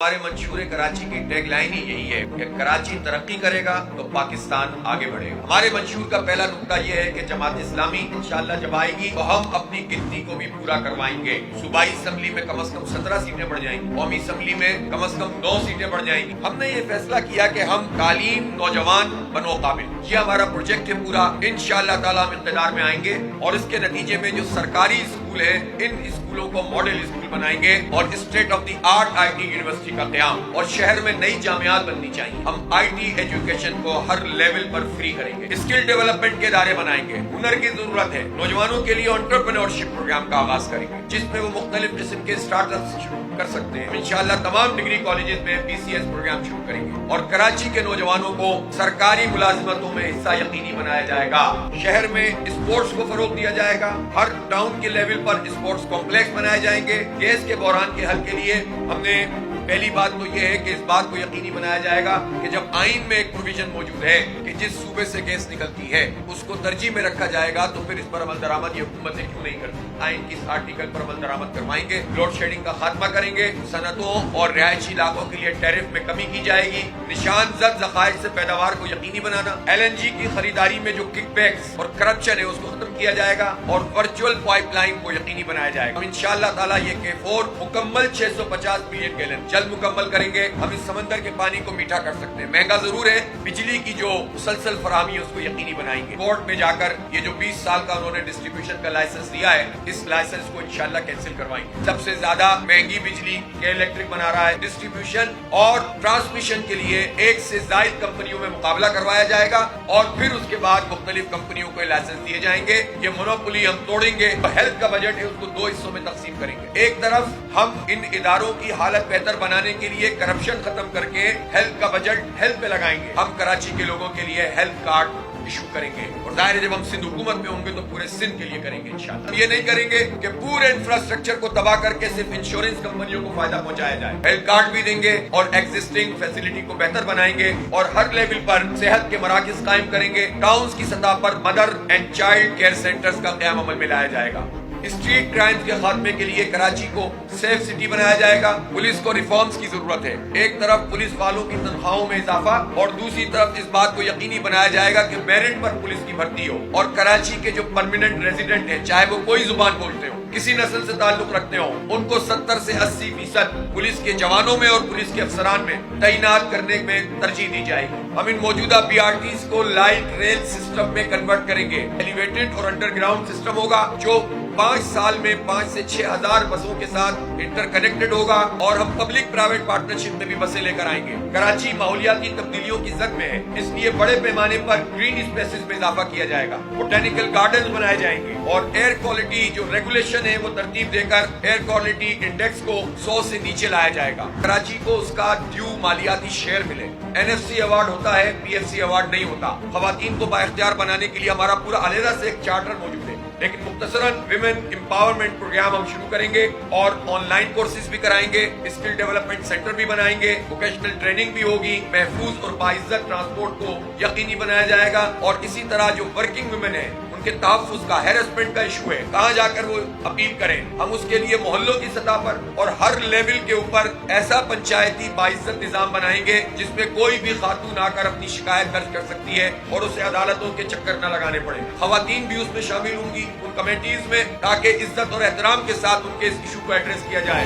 ہمارے منشور کراچی کی ٹیگ لائن ہی یہی ہے کہ کراچی ترقی کرے گا تو پاکستان آگے بڑھے گا۔ ہمارے منشور کا پہلا نقطہ یہ ہے کہ جماعت اسلامی انشاءاللہ جب آئے گی تو ہم اپنی گنتی کو بھی پورا کروائیں گے۔ صوبائی اسمبلی میں کم از کم 17 سیٹیں بڑھ جائیں گی، قومی اسمبلی میں کم از کم 9 سیٹیں بڑھ جائیں گی۔ ہم نے یہ فیصلہ کیا کہ ہم تعلیم، نوجوان بنو قابل، یہ ہمارا پروجیکٹ ہے پورا۔ انشاءاللہ تعالیٰ ہم اقتدار میں آئیں گے اور اس کے نتیجے میں جو سرکاری اسکول ہے ان اسکولوں کو ماڈل اسکول بنائیں گے اور state of the art I T university کا قیام، اور شہر میں نئی جامعات بننی چاہیے۔ ہم آئی ٹی ایجوکیشن کو ہر لیول پر فری کریں گے، اسکل ڈیولپمنٹ کے ادارے بنائیں گے۔ ہنر کی ضرورت ہے، نوجوانوں کے لیے انٹرپرینورشپ پروگرام کا آغاز کریں گے جس میں وہ مختلف قسم کے اسٹارٹ اپس شروع کر سکتے ہیں۔ انشاءاللہ تمام ڈگری کالجز میں BCS پروگرام شروع کریں گے اور کراچی کے نوجوانوں کو سرکاری ملازمتوں میں حصہ یقینی بنایا جائے گا۔ شہر میں اسپورٹس کو فروغ دیا جائے گا، ہر ٹاؤن کے لیول پر اسپورٹس کمپلیکس بنائے جائیں گے۔ گیس کے بحران کے حل کے لیے ہم نے پہلی بات تو یہ ہے کہ اس بات کو یقینی بنایا جائے گا کہ جب آئین میں ایک پروویژن موجود ہے کہ جس صوبے سے گیس نکلتی ہے اس کو ترجیح میں رکھا جائے گا، تو پھر اس پر عمل درآمد یہ حکومتیں کیوں نہیں کرتی؟ آئین کی اس آرٹیکل پر عمل درآمد کروائیں گے، لوڈ شیڈنگ کا خاتمہ کریں گے، صنعتوں اور رہائشی علاقوں کے لیے ٹیرف میں کمی کی جائے گی، نشان زد ذخائر سے پیداوار کو یقینی بنانا، LNG کی خریداری میں جو کک بیکس اور کرپشن ہے اس کو ختم کیا جائے گا اور ورچوئل پائپ لائن کو یقینی بنایا جائے گا۔ انشاءاللہ تعالیٰ یہ K4 مکمل 650 ملین گیلن جلد مکمل کریں گے۔ ہم اس سمندر کے پانی کو میٹھا کر سکتے ہیں۔ مہنگا ضرور ہے، بجلی کی جو مسلسل فراہمی ہے اس کو یقینی بنائیں گے۔ کورٹ میں جا کر یہ جو 20 سال کا انہوں نے ڈسٹریبیوشن کا لائسنس دیا ہے اس لائسنس کو انشاءاللہ کینسل کروائیں گے۔ سب سے زیادہ مہنگی بجلی کے الیکٹرک بنا رہا ہے، ڈسٹریبیوشن اور ٹرانسمیشن کے لیے ایک سے زائد کمپنیوں میں مقابلہ کروایا جائے گا اور پھر اس کے بعد مختلف کمپنیوں کو لائسنس دیے جائیں گے۔ یہ مونوپولی ہم توڑیں گے۔ ہیلتھ کا بجٹ ہے اس کو 2 حصوں میں تقسیم کریں گے۔ ایک طرف ہم ان اداروں کی حالت بہتر بنانے کے لیے کرپشن ختم کر کے ہیلتھ کا بجٹ ہیلتھ پہ لگائیں گے۔ ہم کراچی کے لوگوں کے لیے ہیلتھ کارڈ ایشو کریں گے اور ظاہر ہے جب ہم سندھ حکومت میں ہوں گے تو پورے سندھ کے لیے کریں گے انشاءاللہ۔ ہم یہ نہیں کریں گے کہ پورے انفراسٹرکچر کو تباہ کر کے صرف انشورنس کمپنیوں کو فائدہ پہنچایا جائے۔ ہیلتھ کارڈ بھی دیں گے اور ایگزسٹنگ فیسلٹی کو بہتر بنائیں گے اور ہر لیول پر صحت کے مراکز قائم کریں گے۔ ٹاؤنز کی سطح پر mother and child care centers کا قیام عمل میں لایا جائے گا۔ اسٹریٹ کرائمز کے خاتمے کے لیے کراچی کو سیف سٹی بنایا جائے گا۔ پولیس کو ریفارمز کی ضرورت ہے، ایک طرف پولیس والوں کی تنخواہوں میں اضافہ اور دوسری طرف اس بات کو یقینی بنایا جائے گا کہ میرٹ پر پولیس کی بھرتی ہو اور کراچی کے جو پرماننٹ ریزیڈنٹ ہیں چاہے وہ کوئی زبان بولتے ہو، کسی نسل سے تعلق رکھتے ہوں، ان کو 70 سے 80% پولیس کے جوانوں میں اور پولیس کے افسران میں تعینات کرنے میں ترجیح دی جائے گی۔ ہم ان موجودہ PRTs کو لائٹ ریل سسٹم میں کنورٹ کریں گے۔ ایلیویٹڈ اور انڈر گراؤنڈ سسٹم ہوگا جو 5 سال میں 5 سے 6 ہزار بسوں کے ساتھ انٹر کنیکٹڈ ہوگا اور ہم پبلک پرائیویٹ پارٹنرشپ میں بھی بسیں لے کر آئیں گے۔ کراچی ماحولیاتی تبدیلیوں کی زد میں ہے، اس لیے بڑے پیمانے پر گرین اسپیسز میں اضافہ کیا جائے گا، بوٹینیکل گارڈنز بنائے جائیں گے اور ایئر کوالٹی جو ریگولیشن ہے وہ ترتیب دے کر ایئر کوالٹی انڈیکس کو 100 سے نیچے لایا جائے گا۔ کراچی کو اس کا ڈیو مالیاتی شیئر ملے۔ NFC ایوارڈ ہوتا ہے، PFC ایوارڈ نہیں ہوتا۔ خواتین کو بااختیار بنانے کے لیے ہمارا پورا علیحدہ سے ایک چارٹر موجود ہے، لیکن مختصراً ویمن امپاورمنٹ پروگرام ہم شروع کریں گے اور آن لائن کورسز بھی کرائیں گے، اسکل ڈیولپمنٹ سینٹر بھی بنائیں گے، ووکیشنل ٹریننگ بھی ہوگی، محفوظ اور باعزت ٹرانسپورٹ کو یقینی بنایا جائے گا اور اسی طرح جو ورکنگ ویمن ہیں ان کے تحفظ کا، ہیرسمنٹ کا ایشو ہے، کہاں جا کر وہ اپیل کریں، ہم اس کے لیے محلوں کی سطح پر اور ہر لیول کے اوپر ایسا پنچایتی باعزت نظام بنائیں گے جس میں کوئی بھی خاتون آ کر اپنی شکایت درج کر سکتی ہے اور اسے عدالتوں کے چکر نہ لگانے پڑے۔ خواتین بھی اس میں شامل ہوں گی ان کمیٹیز میں تاکہ عزت اور احترام کے ساتھ ان کے اس ایشو کو ایڈریس کیا جائے۔